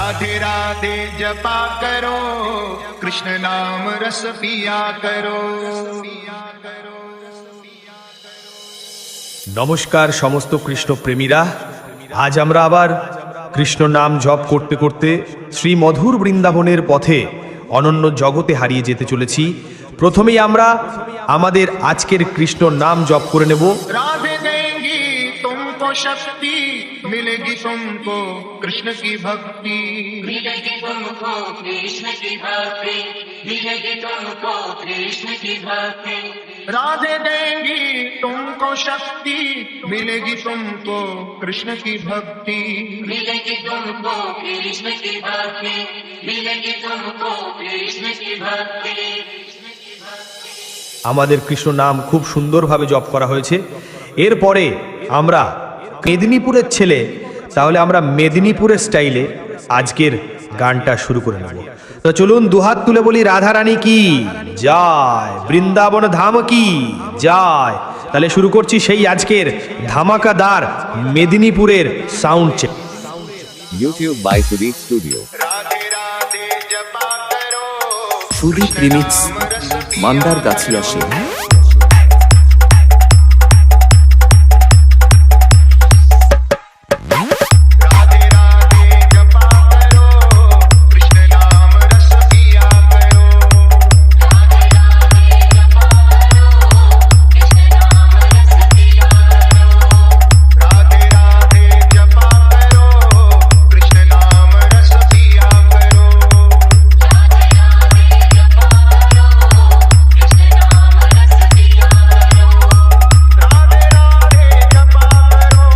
राधे राधे जपा करो, कृष्ण नाम रस पिया करो। নমস্কার সমস্ত কৃষ্ণ প্রেমীরা, আজ আমরা আবার কৃষ্ণ নাম জপ করতে করতে শ্রী মধুর বৃন্দাবনের পথে অনন্য জগতে হারিয়ে যেতে চলেছি। প্রথমেই আমরা আমাদের আজকের কৃষ্ণ নাম জপ করে নেব। राधे देंगी तुमको शक्ति, मिलेगी तुमको कृष्ण की भक्ति, मिलेगी तुमको कृष्ण की भक्ति, मिलेगी तुमको कृष्ण की भक्ति। राधे देंगी तुमको शक्ति, मिलेगी तुमको कृष्ण की भक्ति, मिलेगी तुमको कृष्ण की भक्ति, मिलेगी तुमको कृष्ण की भक्ति। আমাদের কৃষ্ণ নাম খুব সুন্দরভাবে জপ করা হয়েছে। এরপরে আমরা মেদিনীপুরের ছেলে, তাহলে আমরা মেদিনীপুরের স্টাইলে আজকের গানটা শুরু করে নেব। তো চলুন দুহাত তুলে বলি রাধা রানী কি জয়, বৃন্দাবন ধাম কি জয়। তাহলে শুরু করছি সেই আজকের ধামাকাদার মেদিনীপুরের sound check. YouTube by Sudeep Studio. Radhe Radhe जपा करो, সুদীপ রিমিক্স মান্দার গাছি আসে। राधे राधे जपा करो, कृष्ण नाम रस पिया करो, राधे राधे जपा करो, कृष्ण नाम रस पिया करो, राधे राधे जपा करो, कृष्ण नाम रस पिया करो, राधे राधे जपा करो,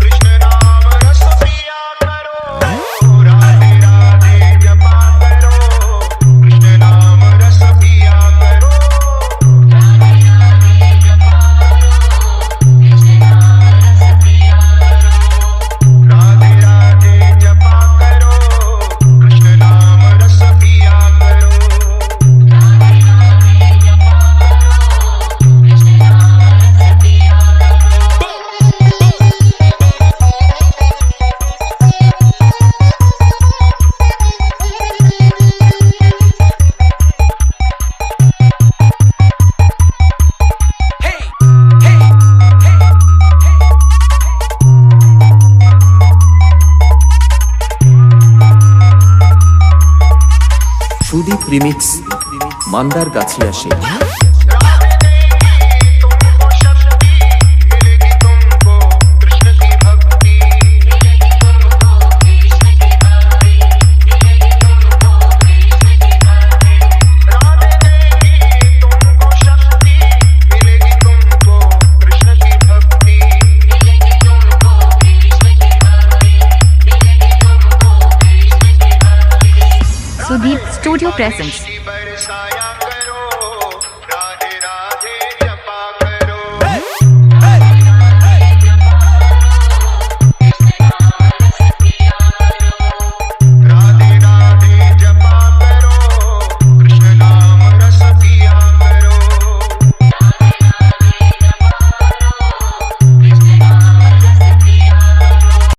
कृष्ण नाम रस पिया करो, राधे राधे जपा करो, कृष्ण नाम रस पिया करो, সুদীপ রিমিক্স মান্দার গাছি আসে। राधे देंगी तुमको शक्ति, मिलेगी तुमको कृष्ण की भक्ति, राधे देंगी तुमको शक्ति, मिलेगी तुमको कृष्ण की भक्ति, Sudeep Studio presents